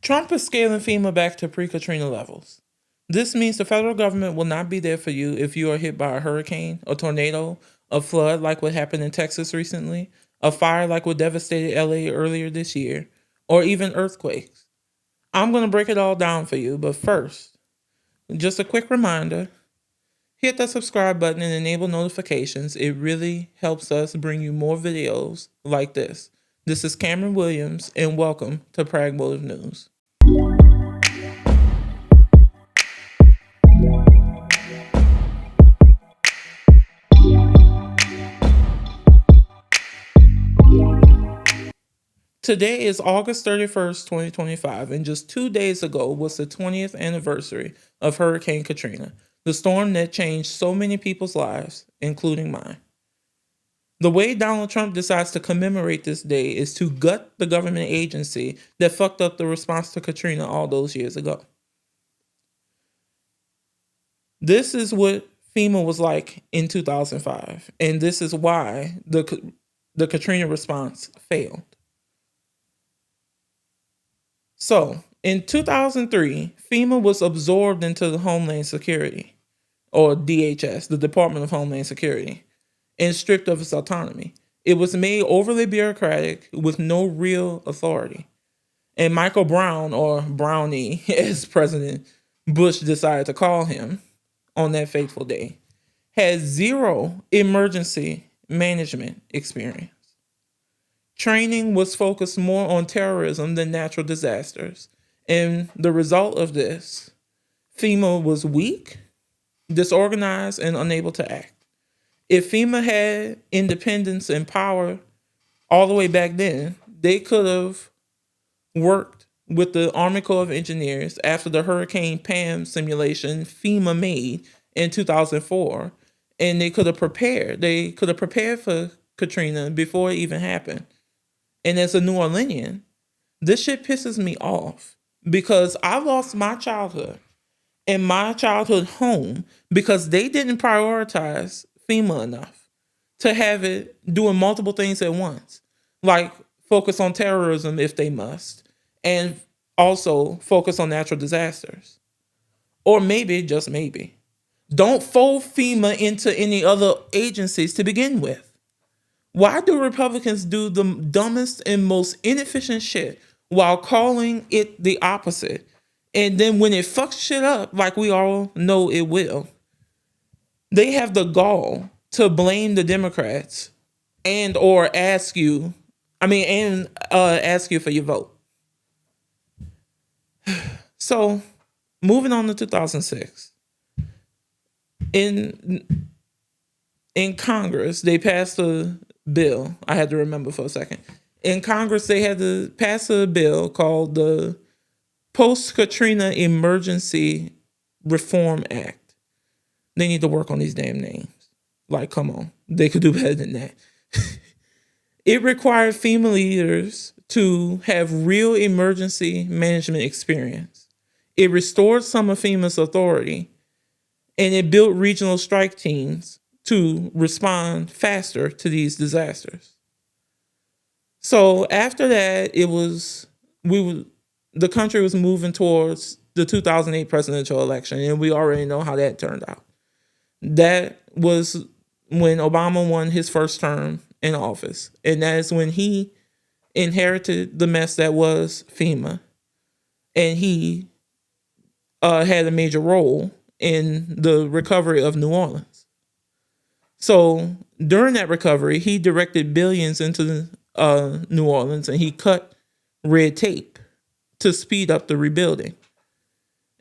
Trump is scaling FEMA back to pre-Katrina levels. This means the federal government will not be there for you if you are hit by a hurricane, a tornado, a flood like what happened in Texas recently, a fire like what devastated LA earlier this year, or even earthquakes. I'm going to break it all down for you, but first, just a quick reminder, hit that subscribe button and enable notifications. It really helps us bring you more videos like this. This is Cameron Williams, and welcome to Pragmotiv News. Today is August 31st, 2025, and just 2 days ago was the 20th anniversary of Hurricane Katrina, the storm that changed so many people's lives, including mine. The way Donald Trump decides to commemorate this day is to gut the government agency that fucked up the response to Katrina all those years ago. This is what FEMA was like in 2005, and this is why the Katrina response failed. So, in 2003, FEMA was absorbed into the Homeland Security, or DHS, the Department of Homeland Security, and stripped of its autonomy. It was made overly bureaucratic with no real authority. And Michael Brown, or Brownie, as President Bush decided to call him on that fateful day, had zero emergency management experience. Training was focused more on terrorism than natural disasters. And the result of this, FEMA was weak, disorganized, and unable to act. If FEMA had independence and power all the way back then, they could have worked with the Army Corps of Engineers after the Hurricane Pam simulation FEMA made in 2004, and they could have prepared. They could have prepared for Katrina before it even happened. And as a New Orleanian, this shit pisses me off because I lost my childhood and my childhood home because they didn't prioritize FEMA enough to have it doing multiple things at once, like focus on terrorism if they must, and also focus on natural disasters. Or maybe, just maybe, don't fold FEMA into any other agencies to begin with. Why do Republicans do the dumbest and most inefficient shit while calling it the opposite? And then when it fucks shit up, like we all know it will, they have the gall to blame the Democrats and or ask you for your vote. So, moving on to 2006. In Congress, they passed a bill. I had to remember for a second. In Congress, they had to pass a bill called the Post-Katrina Emergency Reform Act. They need to work on these damn names. Like, come on. They could do better than that. It required FEMA leaders to have real emergency management experience. It restored some of FEMA's authority, and it built regional strike teams to respond faster to these disasters. So after that, the country was moving towards the 2008 presidential election, and we already know how that turned out. That was when Obama won his first term in office, and that is when he inherited the mess that was FEMA, and he had a major role in the recovery of New Orleans. So during that recovery, he directed billions into New Orleans, and he cut red tape to speed up the rebuilding.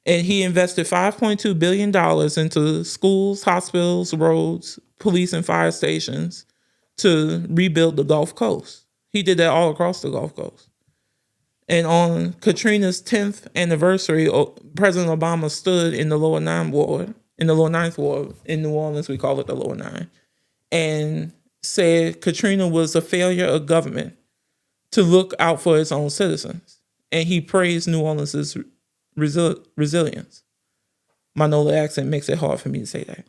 And he invested $5.2 billion into schools, hospitals, roads, police, and fire stations to rebuild the Gulf Coast. He did that all across the Gulf Coast. And on Katrina's 10th anniversary, President Obama stood in the Lower Ninth Ward in New Orleans, we call it the Lower Nine, and said Katrina was a failure of government to look out for its own citizens. And he praised New Orleans' resilience. My NOLA accent makes it hard for me to say that.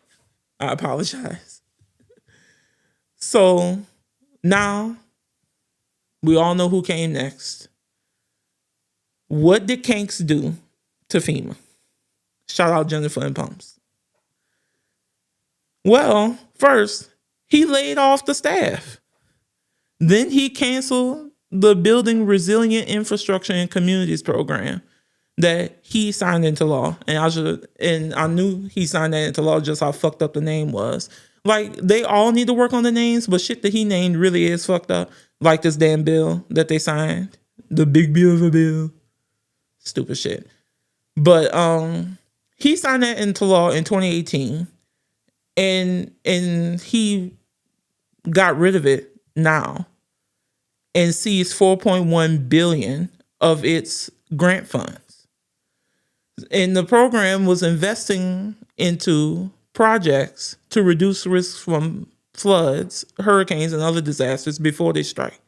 I apologize. So now we all know who came next. What did Kanks do to FEMA? Shout out Jennifer and Pumps. Well, first, he laid off the staff. Then he canceled the Building Resilient Infrastructure and Communities program that he signed into law. And I knew he signed that into law, just how fucked up the name was. Like, they all need to work on the names, but shit that he named really is fucked up. Like this damn bill that they signed. The big beautiful bill. Stupid shit. But he signed that into law in 2018. And he got rid of it now and seized $4.1 billion of its grant funds. And the program was investing into projects to reduce risks from floods, hurricanes, and other disasters before they strike.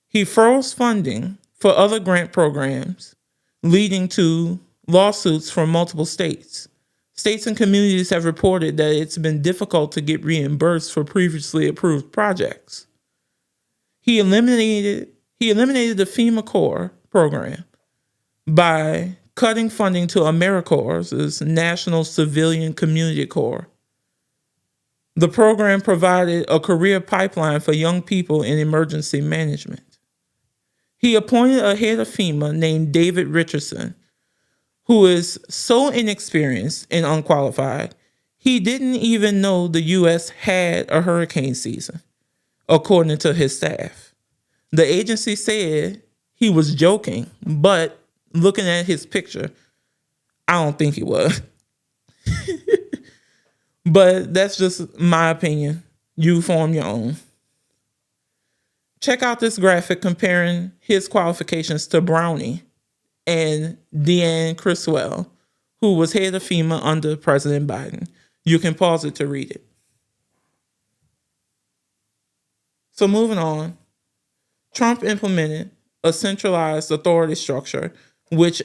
He froze funding for other grant programs, leading to lawsuits from multiple states. States and communities have reported that it's been difficult to get reimbursed for previously approved projects. He eliminated the FEMA Corps program by cutting funding to AmeriCorps' National Civilian Community Corps. The program provided a career pipeline for young people in emergency management. He appointed a head of FEMA named David Richardson, who is so inexperienced and unqualified, he didn't even know the U.S. had a hurricane season, according to his staff. The agency said he was joking, but looking at his picture, I don't think he was. But that's just my opinion. You form your own. Check out this graphic comparing his qualifications to Brownie and Deanne Criswell, who was head of FEMA under President Biden. You can pause it to read it. So moving on, Trump implemented a centralized authority structure, which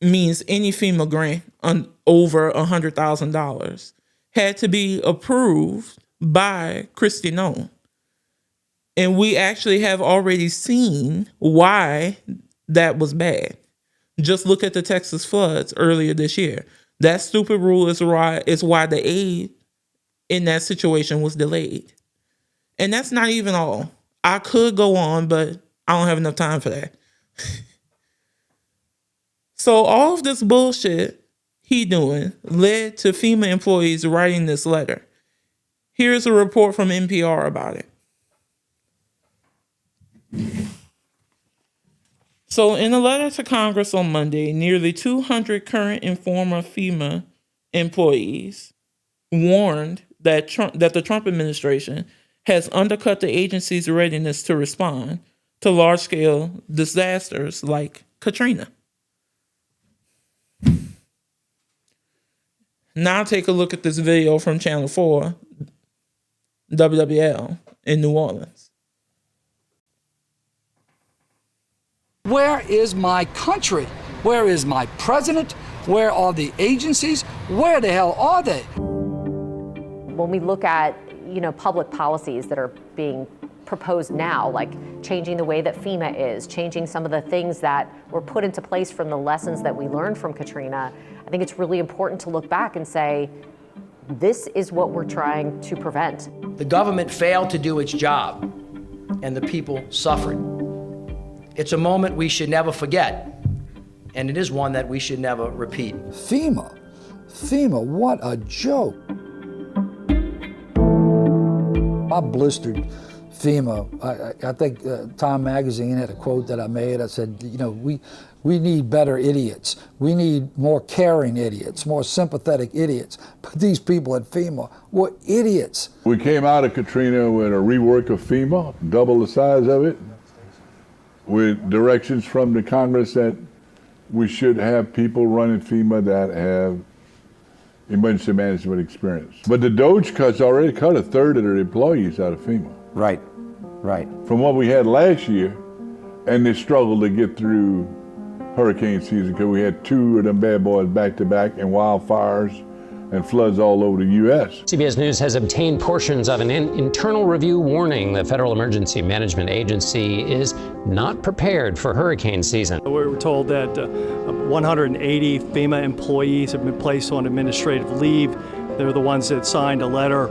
means any FEMA grant over $100,000 had to be approved by Kristi Noem. And we actually have already seen why that was bad. Just look at the Texas floods earlier this year. That stupid rule is why the aid in that situation was delayed. And that's not even all. I could go on, but I don't have enough time for that. So all of this bullshit he doing led to FEMA employees writing this letter. Here's a report from NPR about it. So in a letter to Congress on Monday, nearly 200 current and former FEMA employees warned that the Trump administration has undercut the agency's readiness to respond to large-scale disasters like Katrina. Now take a look at this video from Channel 4, WWL, in New Orleans. Where is my country? Where is my president? Where are the agencies? Where the hell are they? When we look at, public policies that are being proposed now, like changing the way that FEMA is, changing some of the things that were put into place from the lessons that we learned from Katrina, I think it's really important to look back and say, this is what we're trying to prevent. The government failed to do its job, and the people suffered. It's a moment we should never forget, and it is one that we should never repeat. FEMA, what a joke. I blistered FEMA. I think Time Magazine had a quote that I made. I said, we need better idiots. We need more caring idiots, more sympathetic idiots. But these people at FEMA were idiots. We came out of Katrina with a rework of FEMA, double the size of it, with directions from the Congress that we should have people running FEMA that have emergency management experience. But the DOGE cuts already cut a third of their employees out of FEMA. Right. From what we had last year, and they struggled to get through hurricane season because we had two of them bad boys back to back and wildfires and floods all over the U.S. CBS News has obtained portions of an internal review warning the Federal Emergency Management Agency is not prepared for hurricane season. We were told that 180 FEMA employees have been placed on administrative leave. They're the ones that signed a letter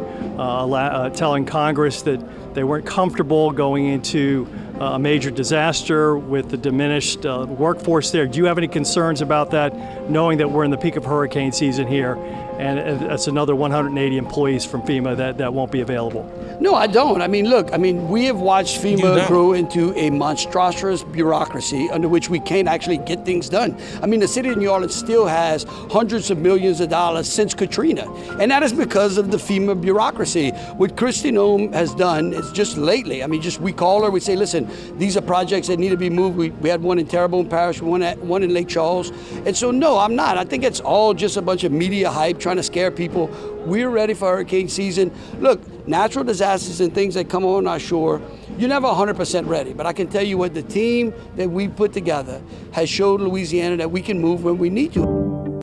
telling Congress that they weren't comfortable going into a major disaster with the diminished workforce there. Do you have any concerns about that, knowing that we're in the peak of hurricane season here, and that's another 180 employees from FEMA that won't be available? No, I don't. I mean, look, we have watched FEMA grow into a monstrous bureaucracy under which we can't actually get things done. The city of New Orleans still has hundreds of millions of dollars since Katrina, and that is because of the FEMA bureaucracy. What Kristi Noem has done is just lately, we call her, we say, listen, these are projects that need to be moved. We had one in Terrebonne Parish, one in Lake Charles. And so, no, I'm not. I think it's all just a bunch of media hype trying to scare people. We're ready for hurricane season. Look, natural disasters and things that come on our shore, you're never 100% ready. But I can tell you what, the team that we put together has showed Louisiana that we can move when we need to.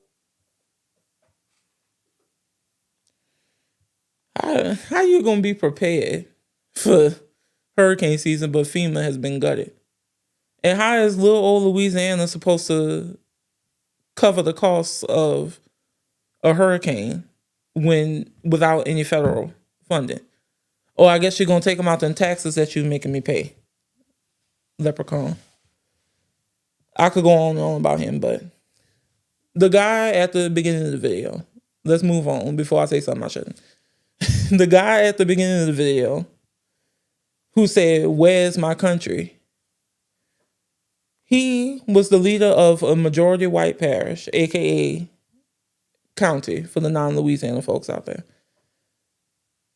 How you going to be prepared for hurricane season, but FEMA has been gutted? And how is little old Louisiana supposed to cover the costs of a hurricane without any federal funding? Or I guess you're going to take them out in taxes that you're making me pay. Leprechaun. I could go on and on about him, but the guy at the beginning of the video, let's move on before I say something I shouldn't. The guy at the beginning of the video who said, "Where's my country?" He was the leader of a majority white parish, aka county for the non-Louisiana folks out there.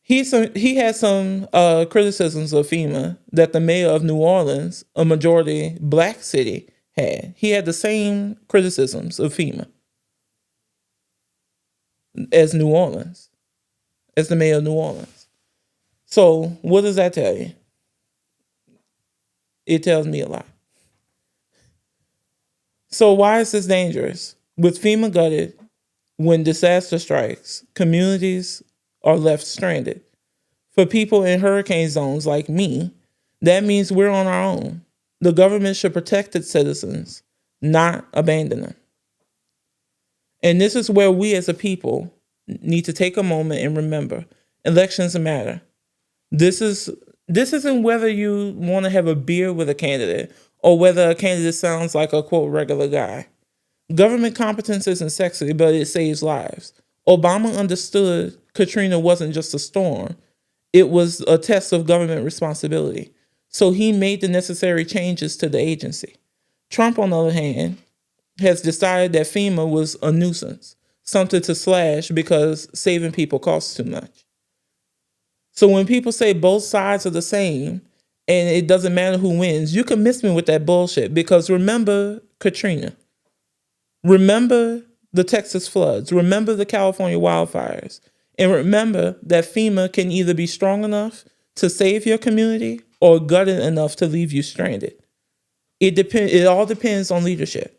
He had some criticisms of FEMA that the mayor of New Orleans, a majority black city, had. He had the same criticisms of FEMA as New Orleans, as the mayor of New Orleans. So what does that tell you? It tells me a lot. So why is this dangerous? With FEMA gutted, when disaster strikes, communities are left stranded. For people in hurricane zones like me, that means we're on our own. The government should protect its citizens, not abandon them. And this is where we as a people need to take a moment and remember, elections matter. This isn't whether you want to have a beer with a candidate or whether a candidate sounds like a, quote, regular guy. Government competence isn't sexy, but it saves lives. Obama understood Katrina wasn't just a storm. It was a test of government responsibility. So he made the necessary changes to the agency. Trump, on the other hand, has decided that FEMA was a nuisance, something to slash because saving people costs too much. So when people say both sides are the same and it doesn't matter who wins, you can miss me with that bullshit, because remember Katrina. Remember the Texas floods. Remember the California wildfires. And remember that FEMA can either be strong enough to save your community or gutted enough to leave you stranded. It all depends on leadership.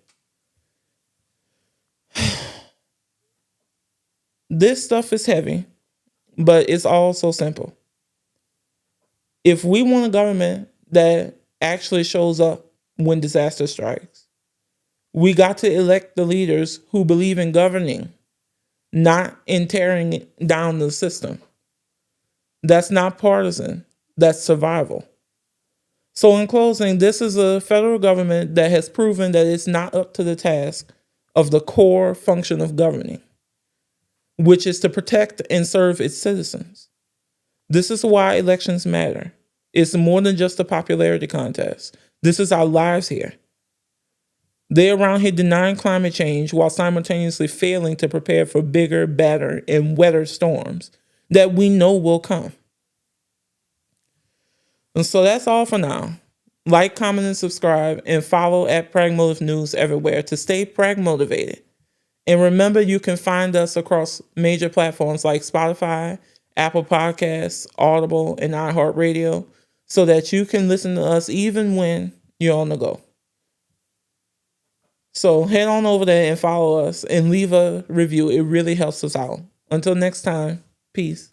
This stuff is heavy, but it's all so simple. If we want a government that actually shows up when disaster strikes, we got to elect the leaders who believe in governing, not in tearing down the system. That's not partisan. That's survival. So in closing, this is a federal government that has proven that it's not up to the task of the core function of governing, which is to protect and serve its citizens. This is why elections matter. It's more than just a popularity contest. This is our lives here. They're around here denying climate change while simultaneously failing to prepare for bigger, better, and wetter storms that we know will come. And so that's all for now. Like, comment, and subscribe, and follow at Pragmotiv News everywhere to stay pragmotivated. And remember, you can find us across major platforms like Spotify, Apple Podcasts, Audible, and iHeartRadio, so that you can listen to us even when you're on the go. So head on over there and follow us and leave a review. It really helps us out. Until next time, peace.